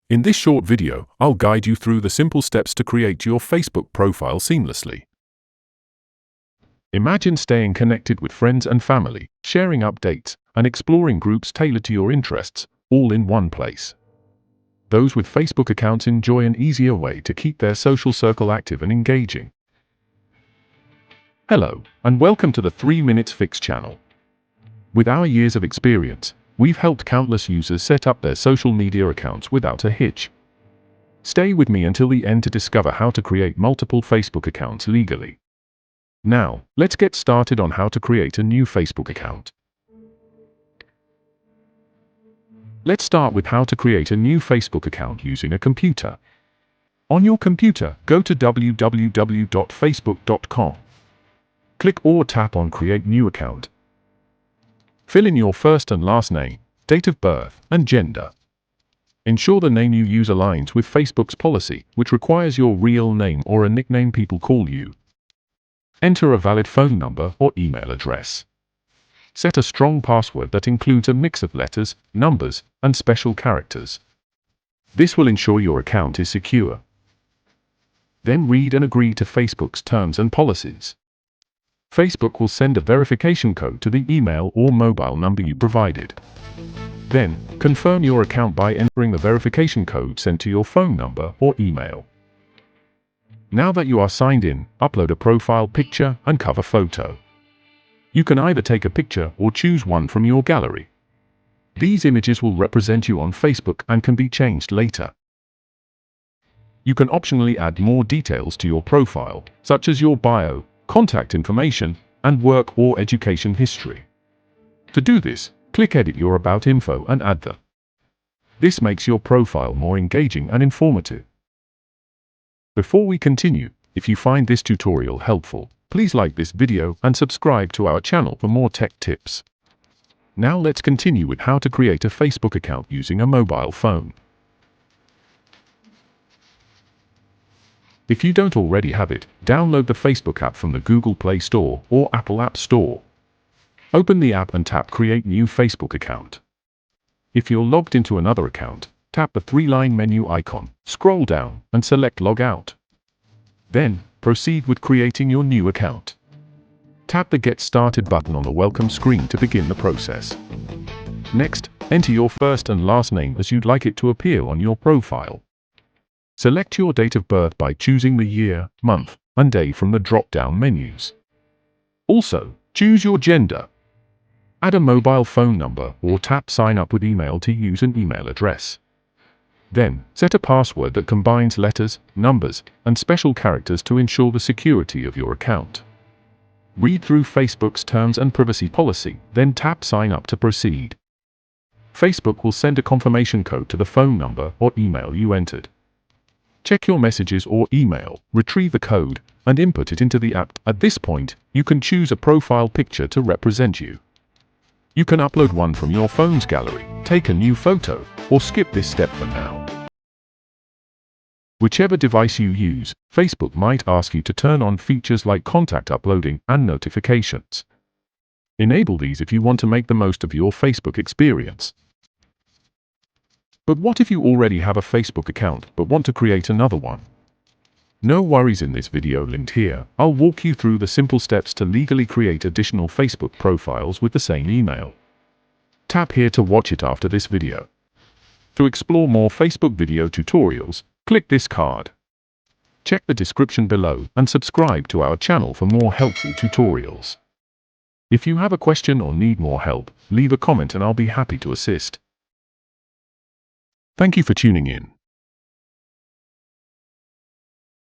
In this short video, I'll guide you through the simple steps to create your Facebook profile seamlessly. Imagine staying connected with friends and family, sharing updates, and exploring groups tailored to your interests, all in one place. Those with Facebook accounts enjoy an easier way to keep their social circle active and engaging. Hello, and welcome to the 3 Minutes Fix channel. With our years of experience, we've helped countless users set up their social media accounts without a hitch. Stay with me until the end to discover how to create multiple Facebook accounts legally. Now, let's get started on how to create a new Facebook account. Let's start with how to create a new Facebook account using a computer. On your computer, go to www.facebook.com. Click or tap on Create New Account. Fill in your first and last name, date of birth, and gender. Ensure the name you use aligns with Facebook's policy, which requires your real name or a nickname people call you. Enter a valid phone number or email address. Set a strong password that includes a mix of letters, numbers, and special characters. This will ensure your account is secure. Then read and agree to Facebook's terms and policies. Facebook will send a verification code to the email or mobile number you provided. Then, confirm your account by entering the verification code sent to your phone number or email. Now that you are signed in, upload a profile picture and cover photo. You can either take a picture or choose one from your gallery. These images will represent you on Facebook and can be changed later. You can optionally add more details to your profile, such as your bio, contact information, and work or education history. To do this, click Edit Your About Info and add them. This makes your profile more engaging and informative. Before we continue, if you find this tutorial helpful, please like this video and subscribe to our channel for more tech tips. Now let's continue with how to create a Facebook account using a mobile phone. If you don't already have it, download the Facebook app from the Google Play Store or Apple App Store. Open the app and tap Create New Facebook Account. If you're logged into another account, tap the 3-line menu icon, scroll down, and select Log Out. Then, proceed with creating your new account. Tap the Get Started button on the welcome screen to begin the process. Next, enter your first and last name as you'd like it to appear on your profile. Select your date of birth by choosing the year, month, and day from the drop-down menus. Also, choose your gender. Add a mobile phone number or tap Sign Up with Email to use an email address. Then, set a password that combines letters, numbers, and special characters to ensure the security of your account. Read through Facebook's terms and privacy policy, then tap Sign Up to proceed. Facebook will send a confirmation code to the phone number or email you entered. Check your messages or email, retrieve the code, and input it into the app. At this point, you can choose a profile picture to represent you. You can upload one from your phone's gallery, take a new photo, or skip this step for now. Whichever device you use, Facebook might ask you to turn on features like contact uploading and notifications. Enable these if you want to make the most of your Facebook experience. But what if you already have a Facebook account but want to create another one? No worries, in this video linked here, I'll walk you through the simple steps to legally create additional Facebook profiles with the same email. Tap here to watch it after this video. To explore more Facebook video tutorials, click this card. Check the description below and subscribe to our channel for more helpful tutorials. If you have a question or need more help, leave a comment and I'll be happy to assist. Thank you for tuning in.